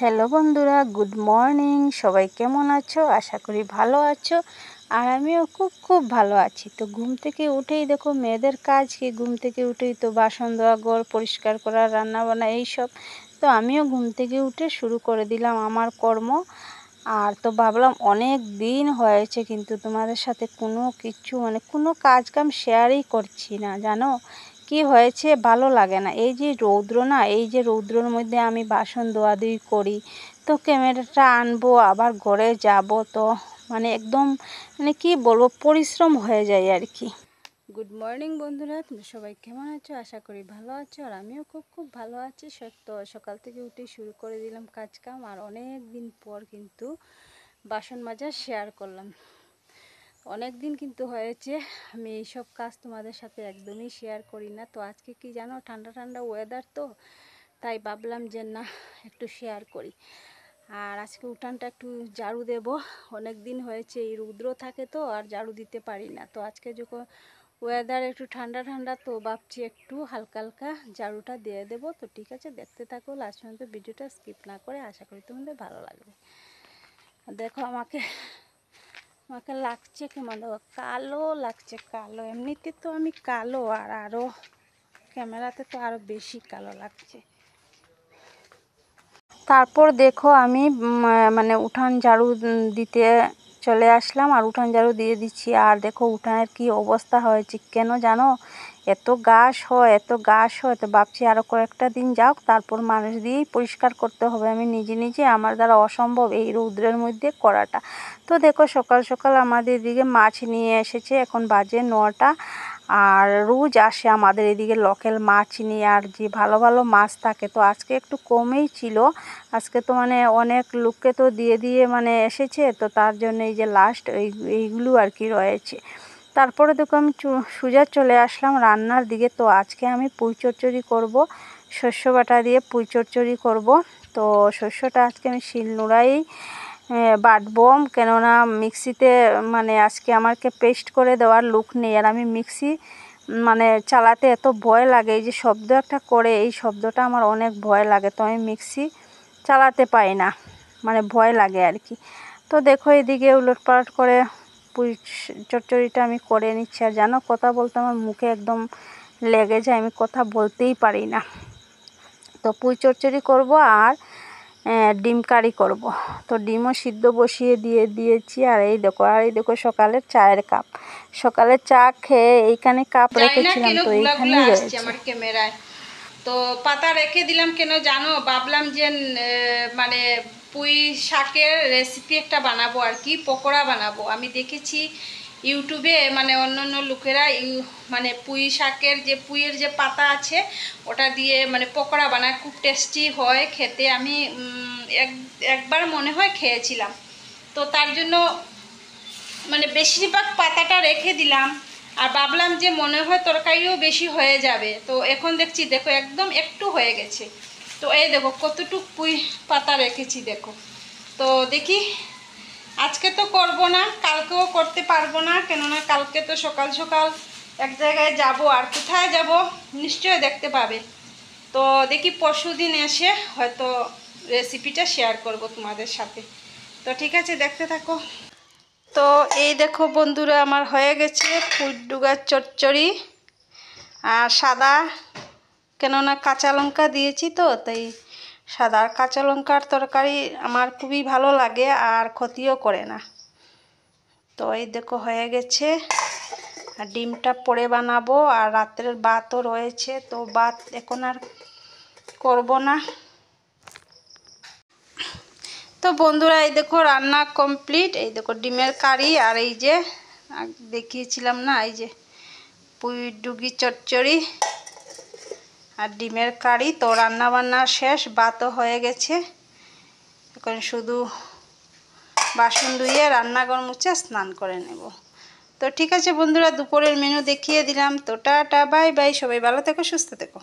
Hello বন্ধুরা, good morning. সবাই কেমন আছো? আশা করি ভালো আছো। আর আমিও খুব খুব ভালো আছি। তো ঘুম থেকে উঠেই দেখো মেয়েদের কাজ কি, ঘুম থেকে উঠেই তো বাসন ধোয়া, ঘর পরিষ্কার করা, রান্না বান্না এইসব। তো আমিও ঘুম থেকে উঠে শুরু করে দিলাম আমার কর্ম। আর তো ভাবলাম অনেক দিন হয়েছে কিন্তু তোমাদের সাথে কোনো কাজ কাম শেয়ারই করছি না, জানো কি হয়েছে? ভালো লাগে না। এই যে রৌদ্র না, এই যে রৌদ্রর মধ্যে আমি বাসন ধোয়াধুয়ি করি, তো ক্যামেরাটা আনবো, আবার ঘরে যাব, তো একদম কি বলবো, পরিশ্রম হয়ে যায় আর কি। গুড মর্নিং বন্ধুরা, তোমরা সবাই কেমন আছো? আশা করি ভালো আছো। আর আমিও খুব খুব ভালো আছি। তো সকাল থেকে উঠে শুরু করে দিলাম কাজ কাম। আর অনেক দিন পর কিন্তু বাসন মাজা শেয়ার করলাম। অনেক দিন কিন্তু হয়েছে আমি এইসব কাজ তোমাদের সাথে একদমই শেয়ার করি না। তো আজকে কি জানো, ঠান্ডা ঠান্ডা ওয়েদার, তো তাই ভাবলাম যে না, একটু শেয়ার করি। আর আজকে উঠানটা একটু ঝাড়ু দেব। অনেক দিন হয়েছে, এই রৌদ্র থাকে তো আর ঝাড়ু দিতে পারি না। তো আজকে যখন ওয়েদার একটু ঠান্ডা ঠান্ডা, তো ভাবছি একটু হালকা হালকা ঝাড়ুটা দিয়ে দেবো। তো ঠিক আছে, দেখতে থাকো লাস্ট পর্যন্ত, ভিডিওটা স্কিপ না করে। আশা করি তোমাদের ভালো লাগবে। দেখো আমাকে লাগছে কেমন, কালো লাগছে, কালো। এমনিতে তো আমি কালো, আর আরও ক্যামেরাতে তো আরও বেশি কালো লাগছে। তারপর দেখো আমি উঠান ঝাড়ু দিতে চলে আসলাম, আর উঠান ঝাড়ু দিয়ে দিচ্ছি। আর দেখো উঠানের কি অবস্থা হয়েছে, কেন জানো? এত ঘাস হয়, তো ভাবছি আরও কয়েকটা দিন যাক, তারপর মানুষ দিয়েই পরিষ্কার করতে হবে। আমি নিজে নিজে আমার দ্বারা অসম্ভব এই রৌদ্রের মধ্যে করাটা। তো দেখো সকাল সকাল আমাদের এদিকে মাছ নিয়ে এসেছে, এখন বাজে 9টা। আর রোজ আসে আমাদের এদিকে লোকাল মাছ নিয়ে, আর যে ভালো ভালো মাছ থাকে। তো আজকে একটু কমই ছিল। আজকে তো অনেক লোককে তো দিয়ে দিয়ে এসেছে, তো তার জন্য এই যে লাস্ট এইগুলো আর কি রয়েছে। তারপরে দেখো আমি সোজা চলে আসলাম রান্নার দিকে। তো আজকে আমি পুঁই চচ্চড়ি করবো, শস্য বাটা দিয়ে পুঁই চচ্চড়ি করব। তো শস্যটা আজকে আমি শিলনোড়াই বাটবো, কেননা মিক্সিতে আজকে আমাকে পেস্ট করে দেওয়ার লুক নেই। আর আমি মিক্সি চালাতে এত ভয় লাগে, এই যে শব্দ একটা করে, এই শব্দটা আমার অনেক ভয় লাগে। তো আমি মিক্সি চালাতে পারি না, ভয় লাগে আর কি। তো দেখো এদিকে উলটপালট করে পুঁই চচ্চড়িটা আমি করে নিচ্ছি। আর জানো, কথা বলতে আমার মুখে একদম লেগে যায়, আমি কথা বলতেই পারি না। তো পুঁই চচ্চড়ি করব আর ডিম কারি করব। তো ডিমও সিদ্ধ বসিয়ে দিয়েছি। আর এই দেখো সকালের চায়ের কাপ, সকালে চা খেয়ে এইখানে কাপ রেখেছিলাম, তো এইখানেই রয়েছে আমার ক্যামেরায়। তো পাতা রেখে দিলাম কেন জানো? ভাবলাম যে পুঁই শাকের রেসিপি একটা বানাবো আর কি, পকোড়া বানাবো। আমি দেখেছি ইউটিউবে অন্য অন্য লোকেরা পুঁই শাকের যে পুঁইয়ের যে পাতা আছে ওটা দিয়ে পকোড়া বানায়, খুব টেস্টি হয় খেতে। আমি একবার মনে হয় খেয়েছিলাম। তো তার জন্য বেশিরভাগ পাতাটা রেখে দিলাম। আর ভাবলাম যে মনে হয় তরকারিও বেশি হয়ে যাবে। তো এখন দেখছি, দেখো একদম একটু হয়ে গেছে। তো এই দেখো কতটুকু পুঁই পাতা রেখেছি, দেখো। তো দেখি, আজকে তো করব না, কালকেও করতে পারবো না, কেননা কালকে তো সকাল সকাল এক জায়গায় যাব। আর কোথায় যাব নিশ্চয়ই দেখতে পাবে। তো দেখি পরশুদিন এসে হয়তো রেসিপিটা শেয়ার করব তোমাদের সাথে। তো ঠিক আছে, দেখতে থাকো। তো এই দেখো বন্ধুরা, আমার হয়ে গেছে পুঁই ডুগার চচ্চড়ি। আর সাদা, কেননা কাঁচা লঙ্কা দিয়েছি, তো তাই সাদা আর কাঁচা লঙ্কার তরকারি আমার খুবই ভালো লাগে আর ক্ষতিও করে না। তো এই দেখো হয়ে গেছে। আর ডিমটা পরে বানাবো। আর রাত্রের ভাতও রয়েছে, তো ভাত এখন আর করব না। তো বন্ধুরা এই দেখো রান্না কমপ্লিট। এই দেখো ডিমের কারি, আর এই যে দেখিয়েছিলাম না, এই যে পুঁই ডুগি চচ্চড়ি আর ডিমের কারি। তো রান্না বান্না শেষ, ভাতও হয়ে গেছে। এখন শুধু বাসন ধুয়ে রান্নাঘর মুছে স্নান করে নেব। তো ঠিক আছে বন্ধুরা, দুপুরের মেনু দেখিয়ে দিলাম। তো টাটা, বাই বাই, সবাই ভালো থেকো, সুস্থ থেকো।